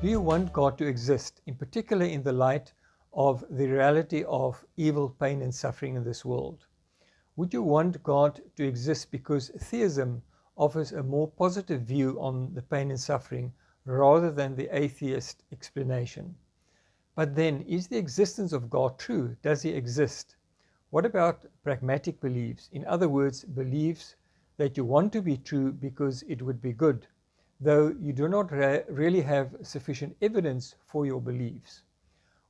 Do you want God to exist, in particular in the light of the reality of evil, pain, and suffering in this world? Would you want God to exist because theism offers a more positive view on the pain and suffering rather than the atheist explanation? But then, is the existence of God true? Does he exist? What about pragmatic beliefs? In other words, beliefs that you want to be true because it would be good, though you do not really have sufficient evidence for your beliefs.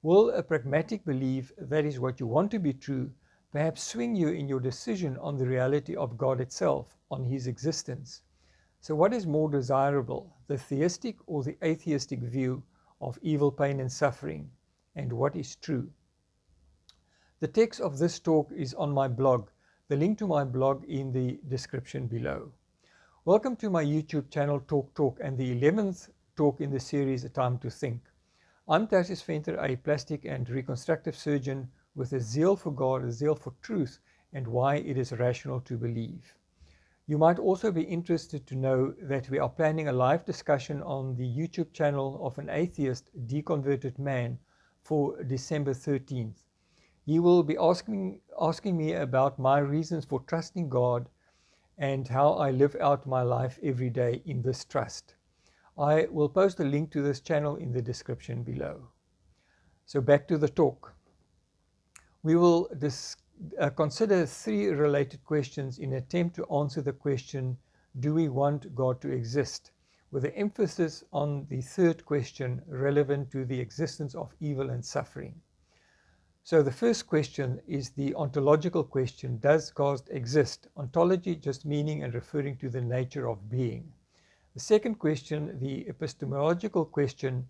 Will a pragmatic belief that is what you want to be true perhaps swing you in your decision on the reality of God itself, on his existence? So what is more desirable, the theistic or the atheistic view of evil, pain, and suffering? And what is true? The text of this talk is on my blog, the link to my blog in the description below. Welcome to my YouTube channel Talk and the 11th talk in the series A Time to Think. I'm Theist, a plastic and reconstructive surgeon with a zeal for God, a zeal for truth, and why it is rational to believe. You might also be interested to know that we are planning a live discussion on the YouTube channel of an atheist deconverted man for December 13th. He will be asking me about my reasons for trusting God and how I live out my life every day in this trust. I will post a link to this channel in the description below. So back to the talk. We will consider three related questions in an attempt to answer the question, do we want God to exist? With an emphasis on the third question relevant to the existence of evil and suffering. So the first question is the ontological question, does God exist? Ontology just meaning and referring to the nature of being. The second question, the epistemological question,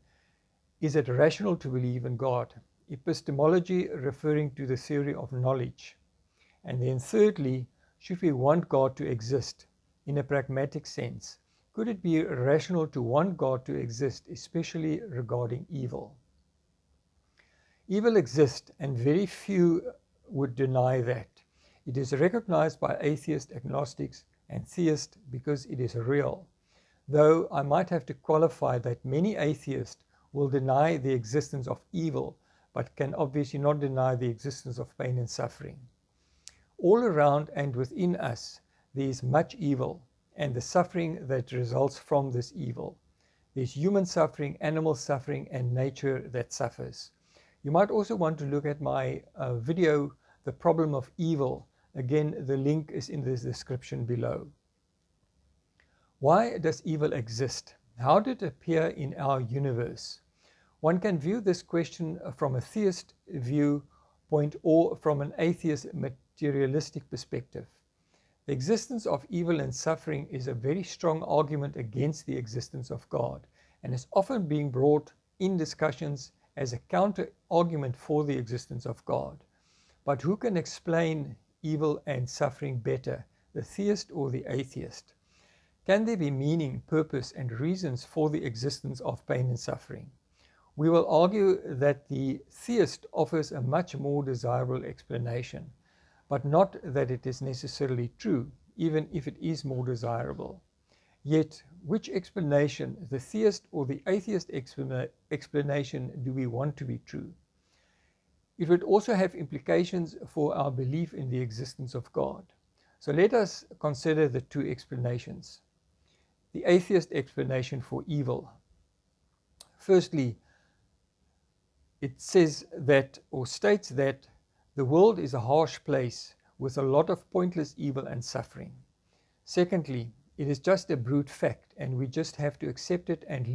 is it rational to believe in God? Epistemology referring to the theory of knowledge. And then thirdly, should we want God to exist in a pragmatic sense? Could it be rational to want God to exist, especially regarding evil? Evil exists, and very few would deny that. It is recognized by atheists, agnostics, and theists because it is real. Though I might have to qualify that many atheists will deny the existence of evil, but can obviously not deny the existence of pain and suffering. All around and within us, there is much evil and the suffering that results from this evil. There's human suffering, animal suffering, and nature that suffers. You might also want to look at my video, The Problem of Evil. Again, the link is in the description below. Why does evil exist? How did it appear in our universe? One can view this question from a theist viewpoint or from an atheist materialistic perspective. The existence of evil and suffering is a very strong argument against the existence of God, and is often being brought in discussions as a counter-argument for the existence of God. But who can explain evil and suffering better, the theist or the atheist? Can there be meaning, purpose, and reasons for the existence of pain and suffering? We will argue that the theist offers a much more desirable explanation, but not that it is necessarily true, even if it is more desirable. Yet, which explanation, the theist or the atheist explanation, do we want to be true? It would also have implications for our belief in the existence of God. So let us consider the two explanations. The atheist explanation for evil. Firstly, it says that, or states that, the world is a harsh place with a lot of pointless evil and suffering. Secondly, it is just a brute fact, and we just have to accept it and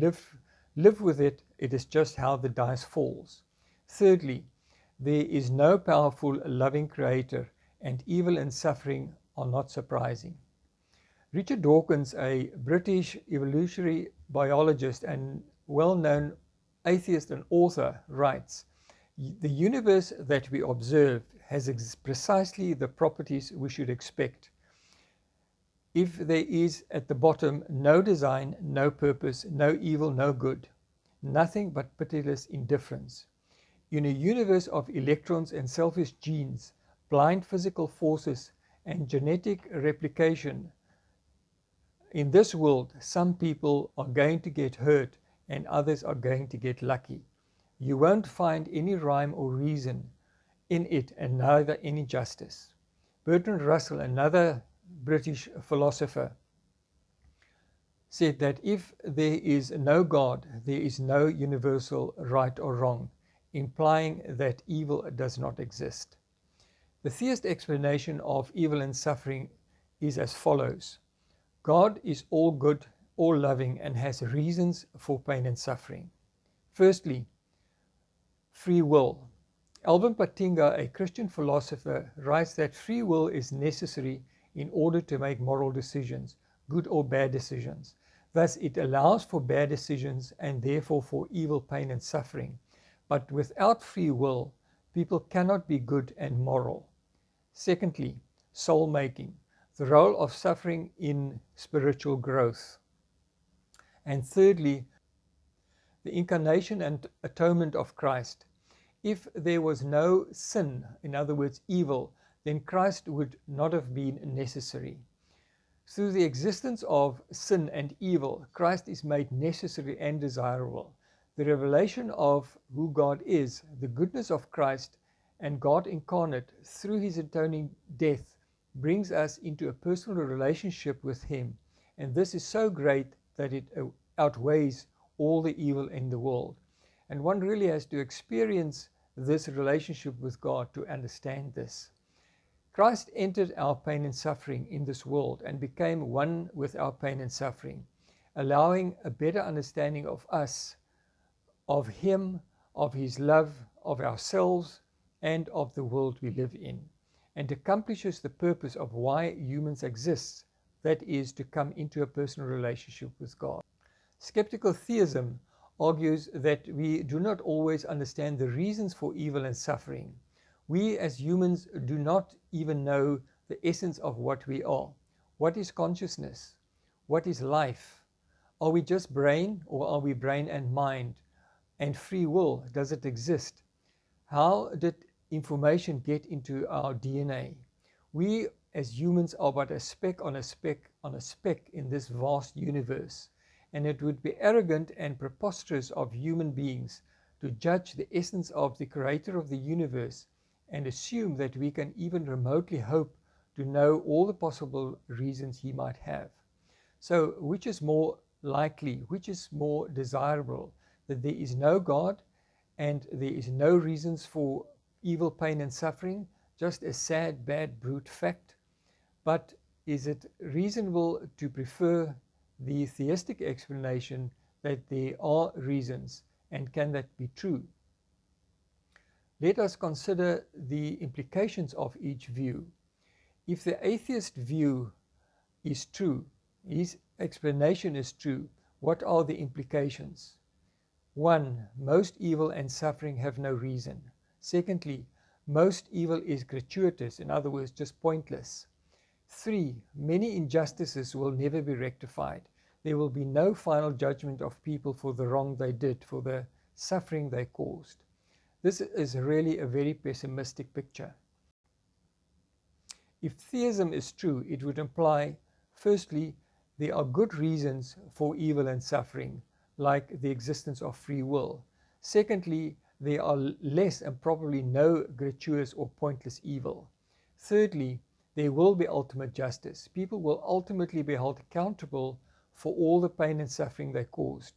live with it. It is just how the dice falls. Thirdly, there is no powerful, loving creator, and evil and suffering are not surprising. Richard Dawkins, a British evolutionary biologist and well-known atheist and author, writes, "The universe that we observe has precisely the properties we should expect. If there is at the bottom no design, no purpose, no evil, no good, nothing but pitiless indifference. In a universe of electrons and selfish genes, blind physical forces, and genetic replication, in this world, some people are going to get hurt and others are going to get lucky. You won't find any rhyme or reason in it, and neither any justice. Bertrand Russell, another British philosopher, said that if there is no God, there is no universal right or wrong, implying that evil does not exist. The theist explanation of evil and suffering is as follows. God is all good, all loving, and has reasons for pain and suffering. Firstly, free will. Alvin Patinga, a Christian philosopher, writes that free will is necessary in order to make moral decisions, good or bad decisions. Thus, it allows for bad decisions and therefore for evil, pain, and suffering. But without free will, people cannot be good and moral. Secondly, soul making, the role of suffering in spiritual growth. And thirdly, the incarnation and atonement of Christ. If there was no sin, in other words, evil, then Christ would not have been necessary. Through the existence of sin and evil, Christ is made necessary and desirable. The revelation of who God is, the goodness of Christ, and God incarnate through his atoning death brings us into a personal relationship with him. And this is so great that it outweighs all the evil in the world. And one really has to experience this relationship with God to understand this. Christ entered our pain and suffering in this world and became one with our pain and suffering, allowing a better understanding of us, of him, of his love, of ourselves, and of the world we live in, and accomplishes the purpose of why humans exist, that is, to come into a personal relationship with God. Skeptical theism argues that we do not always understand the reasons for evil and suffering. We as humans do not even know the essence of what we are. What is consciousness? What is life? Are we just brain, or are we brain and mind? And free will, does it exist? How did information get into our DNA? We as humans are but a speck on a speck on a speck in this vast universe, and it would be arrogant and preposterous of human beings to judge the essence of the creator of the universe and assume that we can even remotely hope to know all the possible reasons he might have. So which is more likely, which is more desirable, that there is no God and there is no reasons for evil, pain, and suffering, just a sad, bad, brute fact? But is it reasonable to prefer the theistic explanation that there are reasons, and can that be true? Let us consider the implications of each view. If the atheist view is true, his explanation is true, what are the implications? 1. Most evil and suffering have no reason. Secondly, most evil is gratuitous, in other words, just pointless. 3. Many injustices will never be rectified. There will be no final judgment of people for the wrong they did, for the suffering they caused. This is really a very pessimistic picture. If theism is true, it would imply, firstly, there are good reasons for evil and suffering, like the existence of free will. Secondly, there are less and probably no gratuitous or pointless evil. Thirdly, there will be ultimate justice. People will ultimately be held accountable for all the pain and suffering they caused,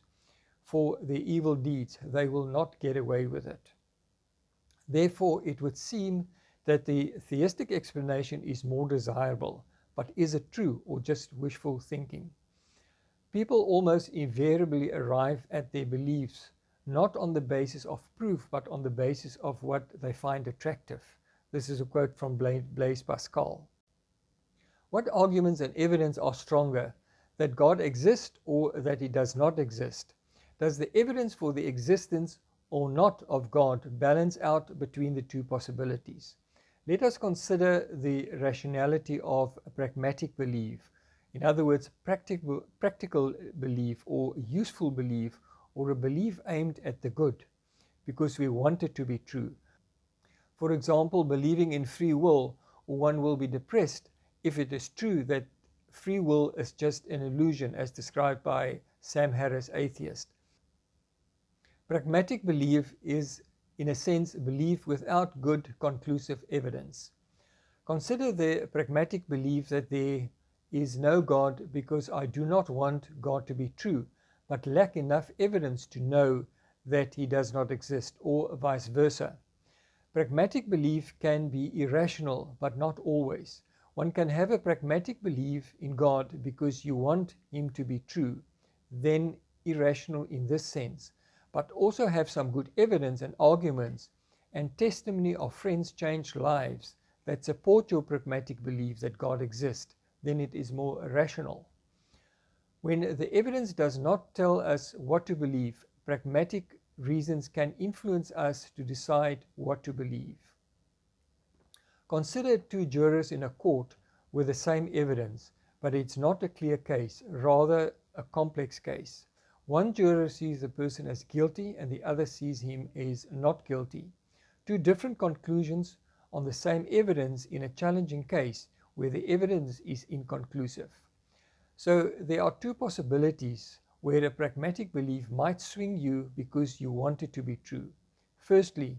for their evil deeds. They will not get away with it. Therefore, it would seem that the theistic explanation is more desirable, but is it true or just wishful thinking? People almost invariably arrive at their beliefs not on the basis of proof, but on the basis of what they find attractive. This is a quote from Blaise Pascal. What arguments and evidence are stronger, that God exists or that he does not exist? Does the evidence for the existence or not of God balance out between the two possibilities? Let us consider the rationality of a pragmatic belief. In other words, practical belief or useful belief, or a belief aimed at the good because we want it to be true. For example, believing in free will, or one will be depressed if it is true that free will is just an illusion as described by Sam Harris, Atheist. Pragmatic belief is, in a sense, belief without good conclusive evidence. Consider the pragmatic belief that there is no God because I do not want God to be true, but lack enough evidence to know that he does not exist, or vice versa. Pragmatic belief can be irrational, but not always. One can have a pragmatic belief in God because you want him to be true, then irrational in this sense, but also have some good evidence and arguments and testimony of friends' changed lives that support your pragmatic belief that God exists, then it is more rational. When the evidence does not tell us what to believe, pragmatic reasons can influence us to decide what to believe. Consider two jurors in a court with the same evidence, but it's not a clear case, rather a complex case. One juror sees the person as guilty and the other sees him as not guilty. Two different conclusions on the same evidence in a challenging case where the evidence is inconclusive. So there are two possibilities where a pragmatic belief might swing you because you want it to be true. Firstly,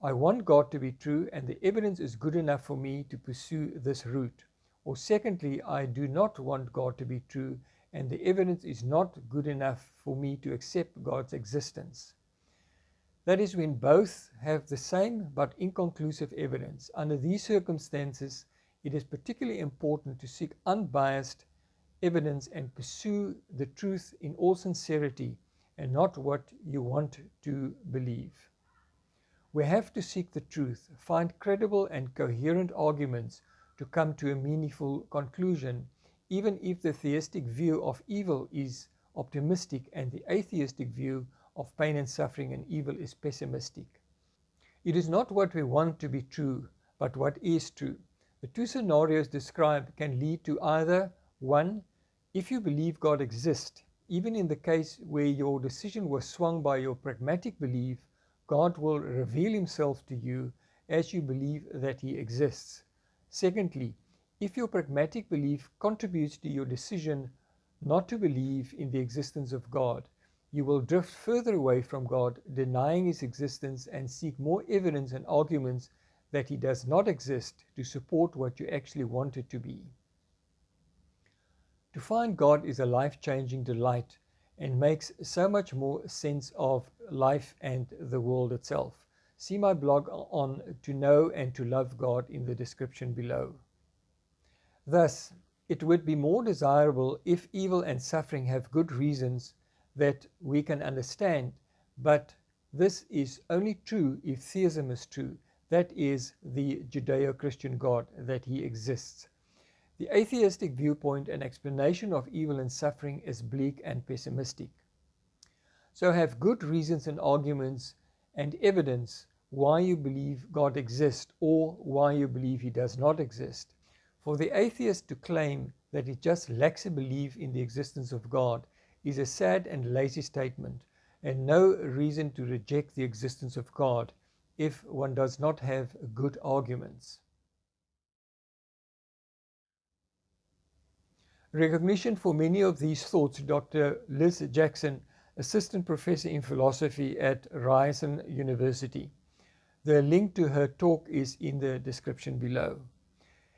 I want God to be true and the evidence is good enough for me to pursue this route. Or secondly, I do not want God to be true and the evidence is not good enough for me to accept God's existence. That is when both have the same but inconclusive evidence. Under these circumstances, it is particularly important to seek unbiased evidence and pursue the truth in all sincerity and not what you want to believe. We have to seek the truth, find credible and coherent arguments to come to a meaningful conclusion, even if the theistic view of evil is optimistic and the atheistic view of pain and suffering and evil is pessimistic. It is not what we want to be true, but what is true. The two scenarios described can lead to either 1. If you believe God exists, even in the case where your decision was swung by your pragmatic belief, God will reveal himself to you as you believe that he exists. Secondly, if your pragmatic belief contributes to your decision not to believe in the existence of God, you will drift further away from God, denying his existence, and seek more evidence and arguments that he does not exist to support what you actually want it to be. To find God is a life-changing delight and makes so much more sense of life and the world itself. See my blog on To Know and to Love God in the description below. Thus, it would be more desirable if evil and suffering have good reasons that we can understand, but this is only true if theism is true. That is the Judeo-Christian God, that he exists. The atheistic viewpoint and explanation of evil and suffering is bleak and pessimistic. So have good reasons and arguments and evidence why you believe God exists or why you believe he does not exist. For the atheist to claim that he just lacks a belief in the existence of God is a sad and lazy statement, and no reason to reject the existence of God if one does not have good arguments. Recognition for many of these thoughts, Dr. Liz Jackson, Assistant Professor in Philosophy at Ryerson University. The link to her talk is in the description below.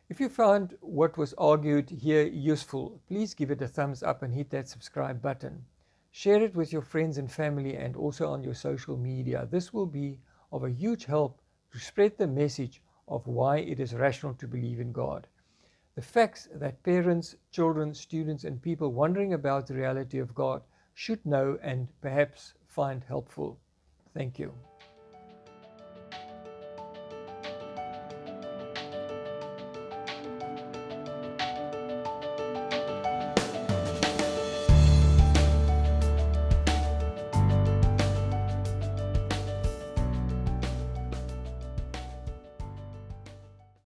If you found what was argued here useful, please give it a thumbs up and hit that subscribe button. Share it with your friends and family and also on your social media. This will be of a huge help to spread the message of why it is rational to believe in God. The facts that parents, children, students, and people wondering about the reality of God should know and perhaps find helpful. Thank you.